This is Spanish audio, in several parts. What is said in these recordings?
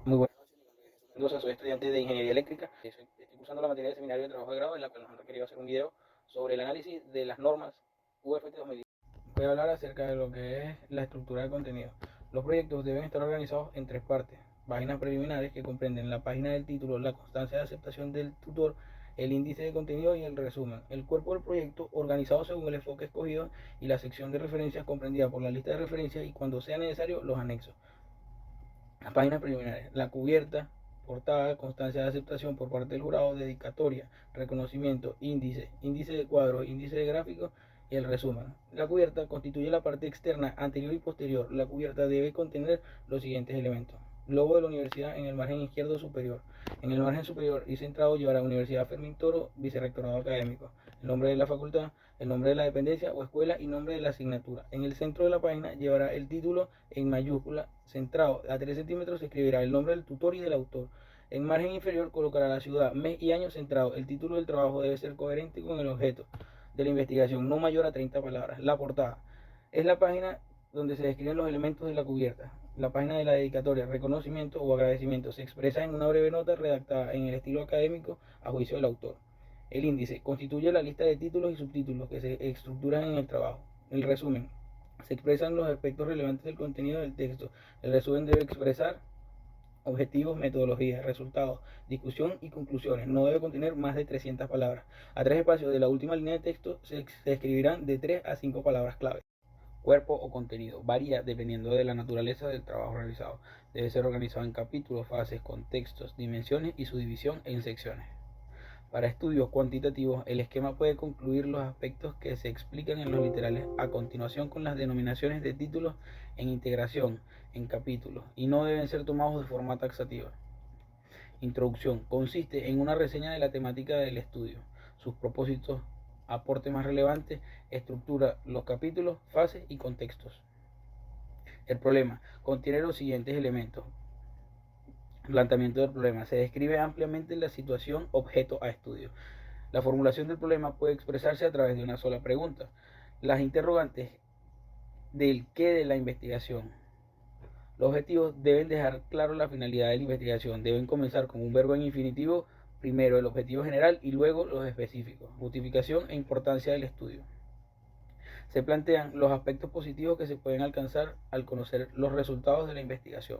Muy buenas noches, mi nombre es Jesús Mendoza, soy estudiante de Ingeniería Eléctrica. Estoy cursando la materia de seminario de trabajo de grado en la cual nos han requerido hacer un video sobre el análisis de las normas UFT 2010. Voy a hablar acerca de lo que es la estructura de contenido. Los proyectos deben estar organizados en tres partes. Páginas preliminares que comprenden la página del título, la constancia de aceptación del tutor, el índice de contenido y el resumen. El cuerpo del proyecto organizado según el enfoque escogido y la sección de referencias comprendida por la lista de referencias y cuando sea necesario los anexos. Las páginas preliminares, la cubierta, portada, constancia de aceptación por parte del jurado, dedicatoria, reconocimiento, índice de cuadros, índice de gráficos y el resumen. La cubierta constituye la parte externa anterior y posterior. La cubierta debe contener los siguientes elementos. Logo de la universidad en el margen izquierdo superior. En el margen superior y centrado llevará Universidad Fermín Toro, Vicerrectorado Académico. El nombre de la facultad, el nombre de la dependencia o escuela y nombre de la asignatura. En el centro de la página llevará el título en mayúscula, centrado a 3 centímetros se escribirá el nombre del tutor y del autor. En margen inferior colocará la ciudad, mes y año centrado. El título del trabajo debe ser coherente con el objeto de la investigación, no mayor a 30 palabras. La portada es la página donde se describen los elementos de la cubierta. La página de la dedicatoria, reconocimiento o agradecimiento se expresa en una breve nota redactada en el estilo académico a juicio del autor. El índice constituye la lista de títulos y subtítulos que se estructuran en el trabajo. El resumen se expresan los aspectos relevantes del contenido del texto. El resumen debe expresar objetivos, metodologías, resultados, discusión y conclusiones. No debe contener más de 300 palabras. A tres espacios de la última línea de texto se escribirán de 3 a 5 palabras clave. Cuerpo o contenido varía dependiendo de la naturaleza del trabajo realizado. Debe ser organizado en capítulos, fases, contextos, dimensiones y su división en secciones. Para estudios cuantitativos, el esquema puede concluir los aspectos que se explican en los literales a continuación con las denominaciones de títulos en integración, en capítulos, y no deben ser tomados de forma taxativa. Introducción. Consiste en una reseña de la temática del estudio, sus propósitos, aportes más relevantes, estructura los capítulos, fases y contextos. El problema contiene los siguientes elementos. Planteamiento del problema. Se describe ampliamente la situación objeto a estudio. La formulación del problema puede expresarse a través de una sola pregunta. Las interrogantes del qué de la investigación. Los objetivos deben dejar claro la finalidad de la investigación. Deben comenzar con un verbo en infinitivo, primero el objetivo general y luego los específicos. Justificación e importancia del estudio. Se plantean los aspectos positivos que se pueden alcanzar al conocer los resultados de la investigación.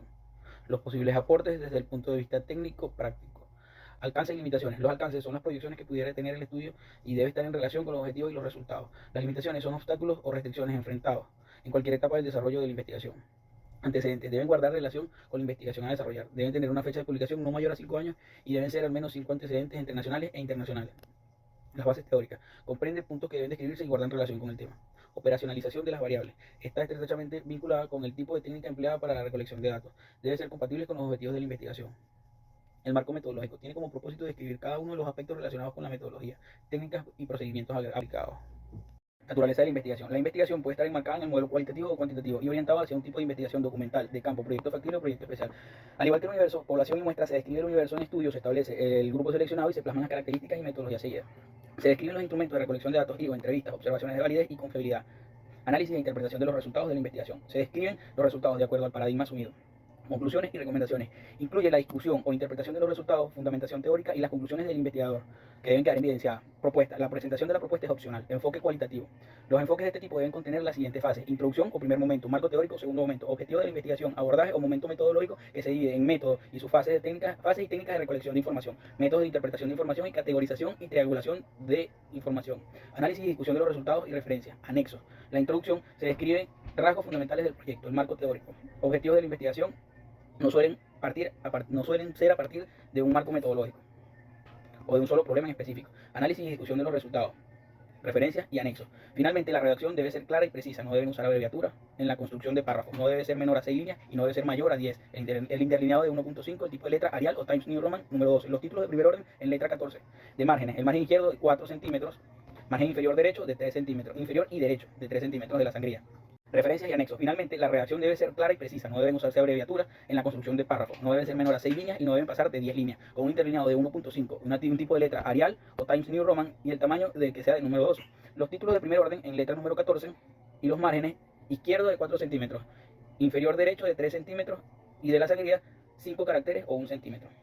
Los posibles aportes desde el punto de vista técnico práctico. Alcance y limitaciones. Los alcances son las proyecciones que pudiera tener el estudio y debe estar en relación con los objetivos y los resultados. Las limitaciones son obstáculos o restricciones enfrentados en cualquier etapa del desarrollo de la investigación. Antecedentes. Deben guardar relación con la investigación a desarrollar. Deben tener una fecha de publicación no mayor a 5 años y deben ser al menos 5 antecedentes entre nacionales e internacionales. Las bases teóricas. Comprende puntos que deben describirse y guardan relación con el tema. Operacionalización de las variables. Está estrechamente vinculada con el tipo de técnica empleada para la recolección de datos. Debe ser compatible con los objetivos de la investigación. El marco metodológico tiene como propósito describir cada uno de los aspectos relacionados con la metodología, técnicas y procedimientos aplicados. Naturaleza de la investigación. La investigación puede estar enmarcada en el modelo cualitativo o cuantitativo y orientada hacia un tipo de investigación documental, de campo, proyecto factible o proyecto especial. Al igual que el universo, población y muestra, se describe el universo en estudio, se establece el grupo seleccionado y se plasman las características y metodologías seguidas. Se describen los instrumentos de recolección de datos y o entrevistas, observaciones de validez y confiabilidad, análisis e interpretación de los resultados de la investigación. Se describen los resultados de acuerdo al paradigma asumido. Conclusiones y recomendaciones. Incluye la discusión o interpretación de los resultados, fundamentación teórica y las conclusiones del investigador, que deben quedar evidenciadas. Propuesta. La presentación de la propuesta es opcional. Enfoque cualitativo. Los enfoques de este tipo deben contener las siguientes fases: introducción o primer momento, marco teórico, segundo momento, objetivo de la investigación, abordaje o momento metodológico, que se divide en método y sus fases y técnicas de recolección de información, métodos de interpretación de información y categorización y triangulación de información, análisis y discusión de los resultados y referencias. Anexos. La introducción se describe rasgos fundamentales del proyecto, el marco teórico, objetivos de la investigación, no suelen ser a partir de un marco metodológico o de un solo problema en específico. Análisis y discusión de los resultados, referencias y anexos. Finalmente, la redacción debe ser clara y precisa, no deben usar abreviaturas en la construcción de párrafos, no debe ser menor a 6 líneas y no debe ser mayor a 10. El interlineado de 1.5, el tipo de letra Arial o Times New Roman número 12. Los títulos de primer orden en letra 14. De márgenes, el margen izquierdo de 4 centímetros, margen inferior derecho de 3 centímetros, inferior y derecho de 3 centímetros de la sangría. Referencias y anexos. Finalmente, la redacción debe ser clara y precisa, no deben usarse abreviaturas en la construcción de párrafos, no deben ser menor a 6 líneas y no deben pasar de 10 líneas, con un interlineado de 1.5, un tipo de letra Arial o Times New Roman y el tamaño de que sea de número 2. Los títulos de primer orden en letra número 14 y los márgenes: izquierdo de 4 centímetros, inferior derecho de 3 centímetros y de la sangría 5 caracteres o 1 centímetro.